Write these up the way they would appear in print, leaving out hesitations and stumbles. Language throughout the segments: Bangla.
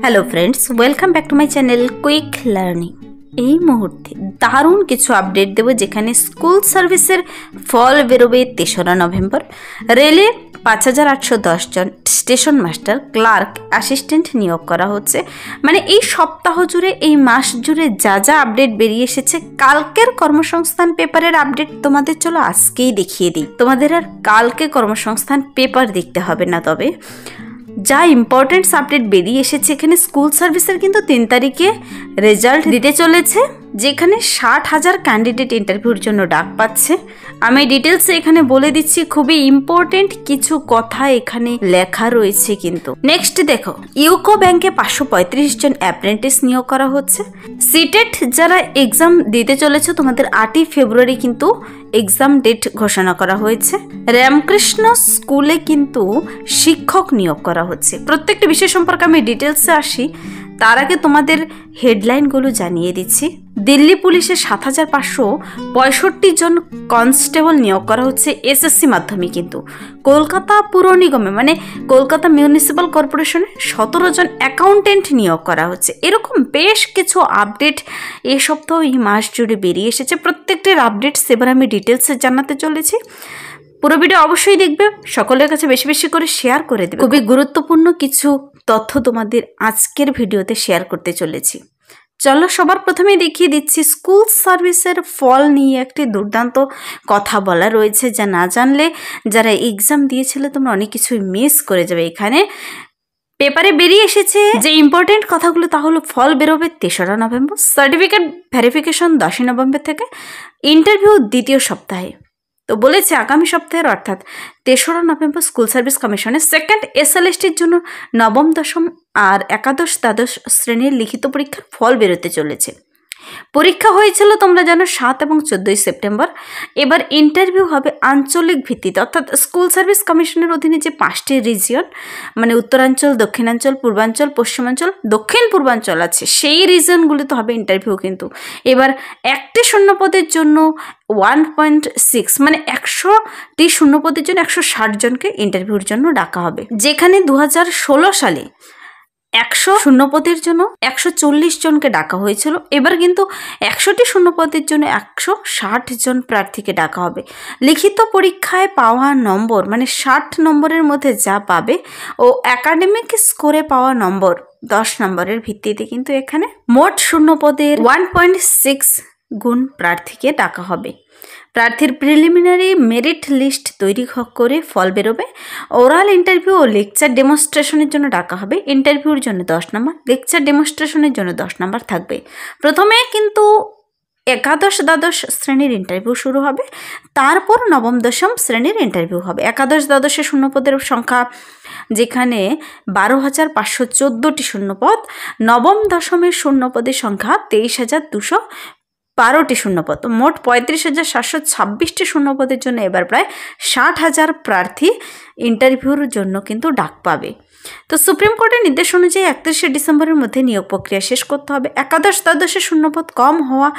Hello friends, welcome back to my channel quick learning. এই মুহূর্তে দারুণ কিছু আপডেট দেব, যেখানে স্কুল সার্ভিসের ফল বেরোবে ৩রা নভেম্বর। রেলে ৫,৮১০ জন স্টেশন মাস্টার, ক্লার্ক, অ্যাসিস্ট্যান্ট নিয়োগ করা হচ্ছে। মানে এই সপ্তাহ জুড়ে, এই মাস জুড়ে যা যা আপডেট বেরিয়ে এসেছে, কালকের কর্মসংস্থান পেপারের আপডেট তোমাদের চলো আজকেই দেখিয়ে দিই। তোমাদের আর কালকে কর্মসংস্থান পেপার দেখতে হবে না, তবে যা ইম্পর্টেন্টস আপডেট বেরিয়ে এসেছে, এখানে স্কুল সার্ভিসের কিন্তু ৩ তারিখে রেজাল্ট দিতে চলেছে, যেখানে ৬০,০০০ ক্যান্ডিডেট ইন্টারভিউর জন্য ডাক পাচ্ছে। আমি ডিটেলসে এখানে বলে দিচ্ছি, খুবই ইম্পর্টেন্ট কিছু কথা এখানে লেখা রয়েছে। কিন্তু নেক্সট দেখো, ইউকো ব্যাংকে ৫৩৫ জন অ্যাপ্রেন্টিস নিয়োগ করা হচ্ছে। সিটেট যারা এক্সাম দিতে চলেছে, তোমাদের ৮ই ফেব্রুয়ারি কিন্তু এক্সাম ডেট ঘোষণা করা হয়েছে। রামকৃষ্ণ স্কুলে কিন্তু শিক্ষক নিয়োগ করা হচ্ছে। প্রত্যেকটা বিষয় সম্পর্কে আমি ডিটেলসে আসি, তার আগে তোমাদের হেডলাইনগুলো জানিয়ে দিচ্ছি। দিল্লি পুলিশে ৭,৫৬৫ জন কনস্টেবল নিয়োগ করা হচ্ছে এসএসসি মাধ্যমে। কিন্তু কলকাতা পুর নিগমে, মানে কলকাতা মিউনিসিপ্যাল কর্পোরেশনে ১৭ জন অ্যাকাউন্টেন্ট নিয়োগ করা হচ্ছে। এরকম বেশ কিছু আপডেট এই সপ্তাহ, এই মাস জুড়ে বেরিয়ে এসেছে। প্রত্যেকটির আপডেটস এবার আমি ডিটেলসে জানাতে চলেছি। পুরো ভিডিও অবশ্যই দেখবে, সকলের কাছে বেশি বেশি করে শেয়ার করে দেবে। খুবই গুরুত্বপূর্ণ কিছু তথ্য তোমাদের আজকের ভিডিওতে শেয়ার করতে চলেছি। চলো সবার প্রথমে দেখিয়ে দিচ্ছি, স্কুল সার্ভিসের ফল নিয়ে একটি দুর্দান্ত কথা বলা রয়েছে, যা না জানলে যারা এক্সাম দিয়েছিল তোমরা অনেক কিছুই মিস করে যাবে। এখানে পেপারে বেরিয়ে এসেছে যে ইম্পর্টেন্ট কথাগুলো, তা হলো ফল বেরোবে ৩রা নভেম্বর, সার্টিফিকেট ভেরিফিকেশন ১০ই নভেম্বর থেকে, ইন্টারভিউ দ্বিতীয় সপ্তাহে। তো বলেছে আগামী সপ্তাহের অর্থাৎ ৩রা নভেম্বর স্কুল সার্ভিস কমিশনের সেকেন্ড এসএলএসটির জন্য নবম, দশম আর একাদশ, দ্বাদশ শ্রেণীর লিখিত পরীক্ষার ফল বেরোতে চলেছে। পরীক্ষা হয়েছিল তোমরা জানো ৭ এবং ১৪ই সেপ্টেম্বর। এবার ইন্টারভিউ হবে আঞ্চলিক ভিত্তিতে, অর্থাৎ স্কুল সার্ভিস কমিশনের অধীনে যে ৫টি রিজিয়ন, মানে উত্তরাঞ্চল, দক্ষিণাঞ্চল, পূর্বাঞ্চল, পশ্চিমাঞ্চল, দক্ষিণ পূর্বাঞ্চল আছে, সেই রিজিয়নগুলিতে হবে ইন্টারভিউ। কিন্তু এবার একটি শূন্যপদের জন্য 1.6, মানে ১০০টি শূন্যপদের জন্য ১৬০ জনকে ইন্টারভিউর জন্য ডাকা হবে। যেখানে ২০১৬ সালে ১০০ শূন্যপদের জন্য ১৪০ জনকে ডাকা হয়েছিল, এবার কিন্তু ১০০টি শূন্যপদের জন্য ১৬০ জন প্রার্থীকে ডাকা হবে। লিখিত পরীক্ষায় পাওয়া নম্বর, মানে ৬০ নম্বরের মধ্যে যা পাবে, ও একাডেমিক স্কোরে পাওয়া নম্বর ১০ নম্বরের ভিত্তিতে কিন্তু এখানে মোট শূন্যপদের 1.6 গুণ প্রার্থীকে ডাকা হবে। প্রার্থীর প্রিলিমিনারি মেরিট লিস্ট তৈরি করে ফল বেরোবে। ওরাল ইন্টারভিউ ও লেকচার ডেমনস্ট্রেশনের জন্য ডাকা হবে। ইন্টারভিউর জন্য ১০ নম্বর, লেকচার ডেমনস্ট্রেশনের জন্য 10 নম্বর থাকবে। প্রথমে কিন্তু একাদশ, দ্বাদশ শ্রেণীর ইন্টারভিউ শুরু হবে, তারপর নবম, দশম শ্রেণীর ইন্টারভিউ হবে। একাদশ, দ্বাদশের শূন্যপদের সংখ্যা যেখানে ১২,৫১৪টি শূন্যপদ, নবম, দশমের শূন্যপদের সংখ্যা ২৩,২১২টি শূন্যপদ, মোট ৩৫,৭২৬টি শূন্যপদের জন্য এবার প্রায় ৬০,০০০ প্রার্থী ইন্টারভিউর জন্য কিন্তু ডাক পাবে। তো সুপ্রিম কোর্টের নির্দেশ অনুযায়ী ৩১শে ডিসেম্বরের মধ্যে নিয়োগ প্রক্রিয়া শেষ করতে হবে। একাদশ, দ্বাদশের শূন্যপদ কম হওয়া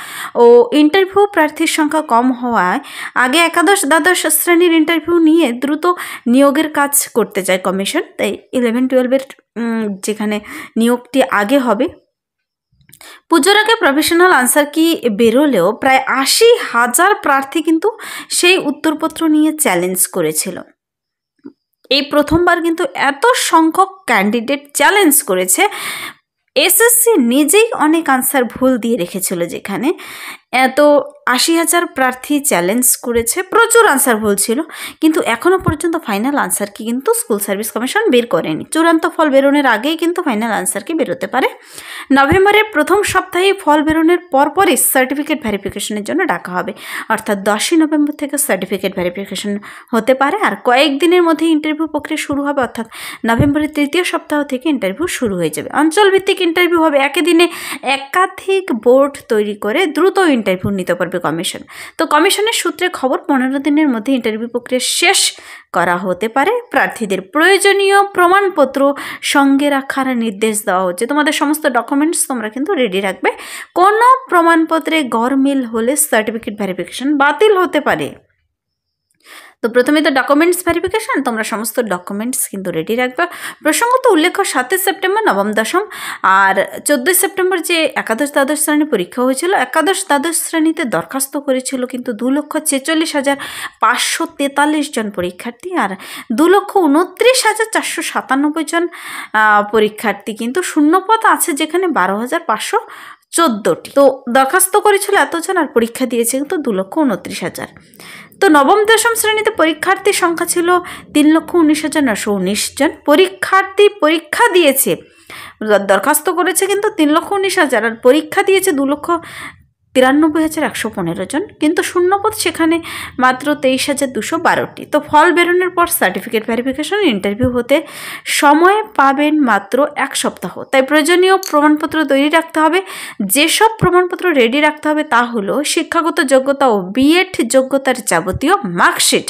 ও ইন্টারভিউ প্রার্থীর সংখ্যা কম হওয়ায় আগে একাদশ, দ্বাদশ শ্রেণীর ইন্টারভিউ নিয়ে দ্রুত নিয়োগের কাজ করতে চায় কমিশন। তাই 11-12-এর যেখানে নিয়োগটি আগে হবে। পুজোর আগে প্রফেশনাল আনসার কি বেরোলেও প্রায় ৮০,০০০ প্রার্থী কিন্তু সেই উত্তরপত্র নিয়ে চ্যালেঞ্জ করেছিল। এই প্রথমবার কিন্তু এত সংখ্যক ক্যান্ডিডেট চ্যালেঞ্জ করেছে। এসএসসি নিজেই অনেক আনসার ভুল দিয়ে রেখেছিল, যেখানে এত ৮০,০০০ প্রার্থী চ্যালেঞ্জ করেছে, প্রচুর আনসার ভুল ছিল। কিন্তু এখনও পর্যন্ত ফাইনাল আনসার কি কিন্তু স্কুল সার্ভিস কমিশন বের করেনি। চূড়ান্ত ফল বেরোনোর আগেই কিন্তু ফাইনাল আনসার কি বেরোতে পারে। নভেম্বরের প্রথম সপ্তাহে ফল বেরোনোর পরপরই সার্টিফিকেট ভেরিফিকেশনের জন্য ডাকা হবে, অর্থাৎ ১০ই নভেম্বর থেকে সার্টিফিকেট ভেরিফিকেশন হতে পারে। আর কয়েকদিনের মধ্যে ইন্টারভিউ প্রক্রিয়া শুরু হবে, অর্থাৎ নভেম্বরের তৃতীয় সপ্তাহ থেকে ইন্টারভিউ শুরু হয়ে যাবে। অঞ্চলভিত্তিক ইন্টারভিউ হবে, একই দিনে একাধিক বোর্ড তৈরি করে দ্রুত ইন্টারভিউ নিতে পারবে কমিশন। তো কমিশনের সূত্রে খবর, ১৫ দিনের মধ্যে ইন্টারভিউ প্রক্রিয়া শেষ করা হতে পারে। প্রার্থীদের প্রয়োজনীয় প্রমাণপত্র সঙ্গে রাখার নির্দেশ দেওয়া হচ্ছে। তোমাদের সমস্ত ডকুমেন্টস তোমরা কিন্তু রেডি রাখবে। কোনো প্রমাণপত্রে গরমিল হলে সার্টিফিকেট ভেরিফিকেশন বাতিল হতে পারে। তো প্রথমে তো ডকুমেন্টস ভেরিফিকেশন, তোমরা সমস্ত ডকুমেন্টস কিন্তু রেডি রাখবে। প্রসঙ্গত উল্লেখ্য 7 সেপ্টেম্বর নবম দশম আর 14 সেপ্টেম্বর যে একাদশ দ্বাদশ শ্রেণী পরীক্ষা হয়েছিল, একাদশ দ্বাদশ শ্রেণীতে দরখাস্ত করেছিল কিন্তু 2,46,543 জন পরীক্ষার্থী, আর 2,29,497 জন পরীক্ষার্থী কিন্তু শূন্যপদ আছে, যেখানে 12,514টি। তো দরখাস্ত করেছিল এতজন আর পরীক্ষা দিয়েছে কিন্তু 2,29,000। তো নবম দশম শ্রেণীতে পরীক্ষার্থীর সংখ্যা ছিল 3,19,919 জন। পরীক্ষার্থী পরীক্ষা দিয়েছে, দরখাস্ত করেছে কিন্তু 3,19,000 আর পরীক্ষা দিয়েছে 2,93,115 জন, কিন্তু শূন্যপদ সেখানে মাত্র 23,212টি। তো ফল বেরোনোর পর সার্টিফিকেট ভেরিফিকেশন ইন্টারভিউ হতে সময় পাবেন মাত্র 1 সপ্তাহ। তাই প্রয়োজনীয় প্রমাণপত্র তৈরি রাখতে হবে। যেসব প্রমাণপত্র রেডি রাখতে হবে তা হলো শিক্ষাগত যোগ্যতা ও বিএড যোগ্যতার যাবতীয় মার্কশিট,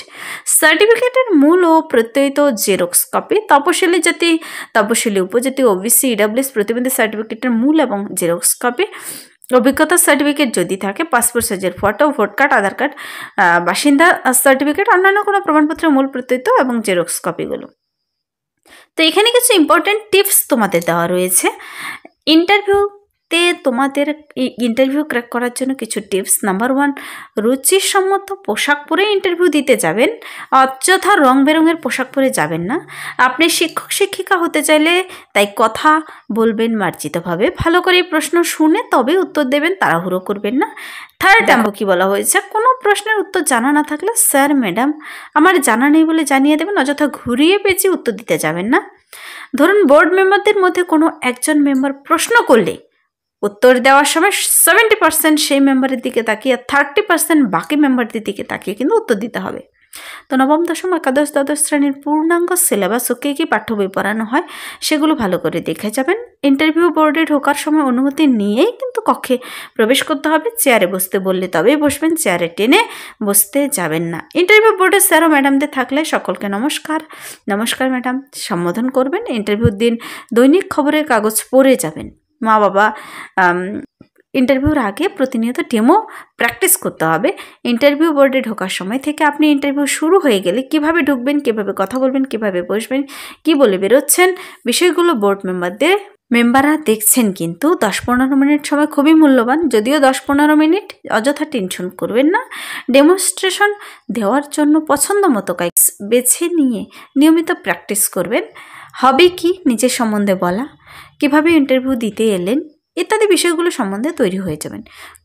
সার্টিফিকেটের মূল ও প্রত্যয়িত জেরক্স কপি, তপশিলি জাতি, তপশিলি উপজাতি, ওবিসি, ইডব্লিউএস প্রতিবন্ধী সার্টিফিকেটের মূল এবং জেরক্স কপি, অভিজ্ঞতা সার্টিফিকেট যদি থাকে, পাসপোর্ট সাইজের ফটো, ভোট কার্ড, আধার কার্ড, বাসিন্দা সার্টিফিকেট, অন্যান্য কোনো প্রমাণপত্রের মূল প্রত্যয়িত এবং জেরক্স কপিগুলো। তো এখানে কিছু ইম্পর্টেন্ট টিপস তোমাদের দেওয়া রয়েছে। তোমাদের ইন্টারভিউ ক্র্যাক করার জন্য কিছু টিপস। নাম্বার 1, রুচিসম্মত পোশাক পরে ইন্টারভিউ দিতে যাবেন। অযথা রং বেরঙের পোশাক পরে যাবেন না। আপনি শিক্ষক শিক্ষিকা হতে চাইলে তাই কথা বলবেন মার্জিতভাবে, ভালো করে প্রশ্ন শুনে তবে উত্তর দেবেন, তাড়াহুড়ো করবেন না। থার্ড নাম্বার কি বলা হয়েছে, কোনো প্রশ্নের উত্তর জানা না থাকলে স্যার ম্যাডাম আমার জানা নেই বলে জানিয়ে দেবেন, অযথা ঘুরিয়ে পেঁচিয়ে উত্তর দিতে যাবেন না। ধরুন বোর্ড মেম্বারদের মধ্যে কোনো একজন মেম্বার প্রশ্ন করলে উত্তর দেওয়ার সময় 70% সেই মেম্বারের দিকে তাকিয়ে 30% বাকি মেম্বারদের দিকে তাকিয়ে কিন্তু উত্তর দিতে হবে। তো নবম দশম একাদশ দ্বাদশ শ্রেণীর পূর্ণাঙ্গ সিলেবাস ও কী কী পাঠ্য বই পড়ানো হয় সেগুলো ভালো করে দেখে যাবেন। ইন্টারভিউ বোর্ডে ঢোকার সময় অনুমতি নিয়েই কিন্তু কক্ষে প্রবেশ করতে হবে। চেয়ারে বসতে বললে তবেই বসবেন, চেয়ারে টেনে বসতে যাবেন না। ইন্টারভিউ বোর্ডে স্যার ও ম্যাডামদের থাকলে সকলকে নমস্কার, নমস্কার ম্যাডাম সম্বোধন করবেন। ইন্টারভিউর দিন দৈনিক খবরের কাগজ পড়ে যাবেন। মা বাবা ইন্টারভিউর আগে প্রতিনিয়ত ডেমো প্র্যাকটিস করতে হবে। ইন্টারভিউ বোর্ডে ঢোকার সময় থেকে আপনি ইন্টারভিউ শুরু হয়ে গেলে কিভাবে ঢুকবেন, কিভাবে কথা বলবেন, কিভাবে বসবেন, কি বলে বেরোচ্ছেন, বিষয়গুলো বোর্ড মেম্বাররা দেখছেন। কিন্তু 10-15 মিনিট সময় খুবই মূল্যবান, যদিও 10-15 মিনিট অযথা টেনশন করবেন না। ডেমনস্ট্রেশন দেওয়ার জন্য পছন্দ মতো কাজ বেছে নিয়ে নিয়মিত প্র্যাকটিস করবেন। হবে কি নিজের সম্বন্ধে বলা, কিভাবে ইন্টারভিউ দিতে এলেন ইত্যাদি বিষয়গুলো সম্বন্ধে তৈরি হয়ে যাবেন।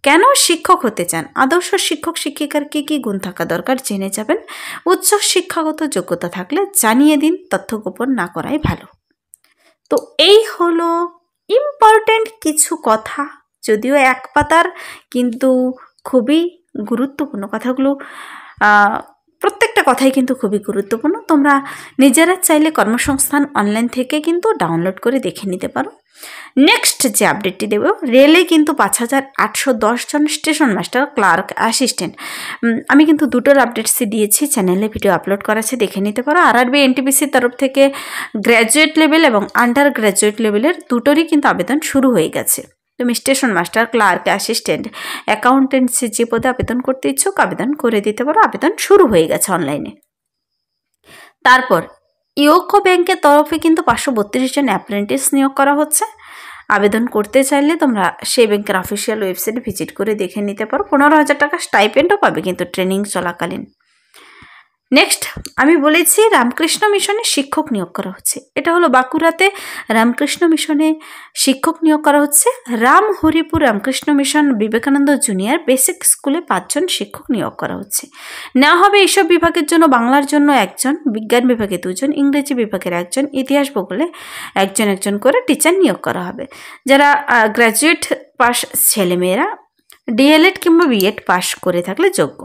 কেন শিক্ষক হতে চান, আদর্শ শিক্ষক শিক্ষিকার কী কী গুণ থাকা দরকার জেনে যাবেন। উচ্চ শিক্ষাগত যোগ্যতা থাকলে জানিয়ে দিন, তথ্য গোপন না করাই ভালো। তো এই হলো ইম্পর্টেন্ট কিছু কথা, যদিও এক পাতার কিন্তু খুবই গুরুত্বপূর্ণ কথাগুলো। প্রত্যেকটা কথাই কিন্তু খুবই গুরুত্বপূর্ণ। তোমরা নিজেরা চাইলে কর্মসংস্থান অনলাইন থেকে কিন্তু ডাউনলোড করে দেখে নিতে পারো। নেক্সট যে আপডেটটি দেব, রেলে কিন্তু 5,810 জন স্টেশন মাস্টার, ক্লার্ক, অ্যাসিস্ট্যান্ট, আমি কিন্তু দুটোর আপডেটসই দিয়েছি, চ্যানেলে ভিডিও আপলোড করা আছে, দেখে নিতে পারো। আরআরবি এনটিপিসির তরফ থেকে গ্র্যাজুয়েট লেভেল এবং আন্ডার গ্র্যাজুয়েট লেভেলের দুটোরই কিন্তু আবেদন শুরু হয়ে গেছে। তুমি station master, clerk, assistant, accountancy যে পদে আবেদন করতে ইচ্ছুক আবেদন করে দিতে পারো। আবেদন শুরু হয়ে গেছে অনলাইনে। তারপর ইউকো ব্যাংকের তরফে কিন্তু 532 জন অ্যাপ্রেন্টিস নিয়োগ করা হচ্ছে। আবেদন করতে চাইলে তোমরা সেই ব্যাংকের অফিসিয়াল ওয়েবসাইটে ভিজিট করে দেখে নিতে পারো। 15,000 টাকা স্টাইপেন্ডও পাবে কিন্তু ট্রেনিং চলাকালীন। নেক্সট আমি বলেছি রামকৃষ্ণ মিশনে শিক্ষক নিয়োগ করা হচ্ছে। এটা হলো বাঁকুড়াতে রামকৃষ্ণ মিশনে শিক্ষক নিয়োগ করা হচ্ছে। Ramharipur Ramakrishna mission Vivekananda junior basic স্কুলে 5 জন শিক্ষক নিয়োগ করা হচ্ছে। নেওয়া হবে এইসব বিভাগের জন্য বাংলার জন্য 1 জন, বিজ্ঞান বিভাগে 2 জন, ইংরেজি বিভাগের 1 জন, ইতিহাস ভূগোলে 1 জন করে টিচার নিয়োগ করা হবে। যারা গ্র্যাজুয়েট পাস ছেলেমেয়েরা ডিএলএড কিংবা বিএড পাস করে থাকলে যোগ্য।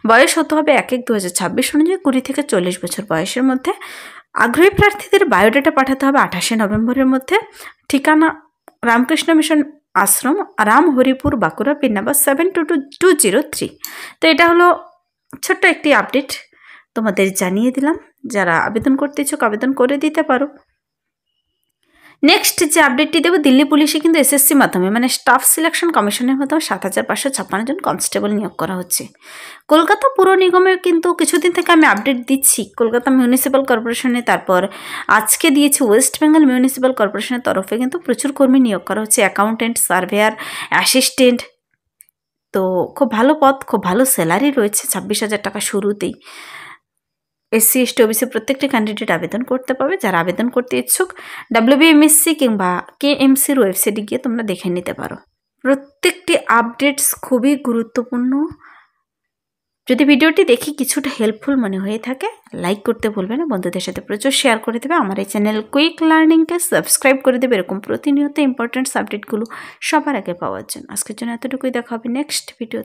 বয়স হতে হবে 1/1/2026 অনুযায়ী 20 থেকে 40 বছর বয়সের মধ্যে। আগ্রহী প্রার্থীদের বায়োডাটা পাঠাতে হবে 28শে নভেম্বরের মধ্যে। ঠিকানা রামকৃষ্ণ মিশন আশ্রম, রামহরিপুর, বাঁকুড়া, পিন নাম্বার 722203। তো এটা হলো ছোট্ট একটি আপডেট তোমাদের জানিয়ে দিলাম। যারা আবেদন করতে ইচ্ছুক আবেদন করে দিতে পারো। নেক্সট যে আপডেটটি দেবো, দিল্লি পুলিশে কিন্তু এসএসসি মাধ্যমে মানে স্টাফ সিলেকশন কমিশনের মাধ্যমে ৭,৫৫৬ জন কনস্টেবল নিয়োগ করা হচ্ছে। কলকাতা পুর নিগমের কিন্তু কিছুদিন থেকে আমি আপডেট দিচ্ছি, কলকাতা মিউনিসিপ্যাল কর্পোরেশনে, তারপর আজকে দিয়েছি ওয়েস্ট বেঙ্গল মিউনিসিপ্যাল কর্পোরেশনের তরফে কিন্তু প্রচুর কর্মী নিয়োগ করা হচ্ছে, অ্যাকাউন্টেন্ট, সার্ভেয়ার, অ্যাসিস্ট্যান্ট। তো খুব ভালো পদ, খুব ভালো স্যালারি রয়েছে, ২৬,০০০ টাকা শুরুতেই। এসসি এসটি ওবিসি প্রত্যেকটি ক্যান্ডিডেট আবেদন করতে পারবে। যারা আবেদন করতে ইচ্ছুক WBMSC কিংবা KMCর ওয়েবসাইটে গিয়ে তোমরা দেখে নিতে পারো। প্রত্যেকটি আপডেটস খুবই গুরুত্বপূর্ণ। যদি ভিডিওটি দেখি কিছুটা হেল্পফুল মনে হয়ে থাকে, লাইক করতে ভুলবে না, বন্ধুদের সাথে প্রচুর শেয়ার করে দেবে, আমার এই চ্যানেল কুইক লার্নিংকে সাবস্ক্রাইব করে দেবে এরকম প্রতিনিয়ত ইম্পর্টেন্ট আপডেটগুলো সবার আগে পাওয়ার জন্য। আজকের জন্য এতটুকুই, দেখা হবে নেক্সট ভিডিও।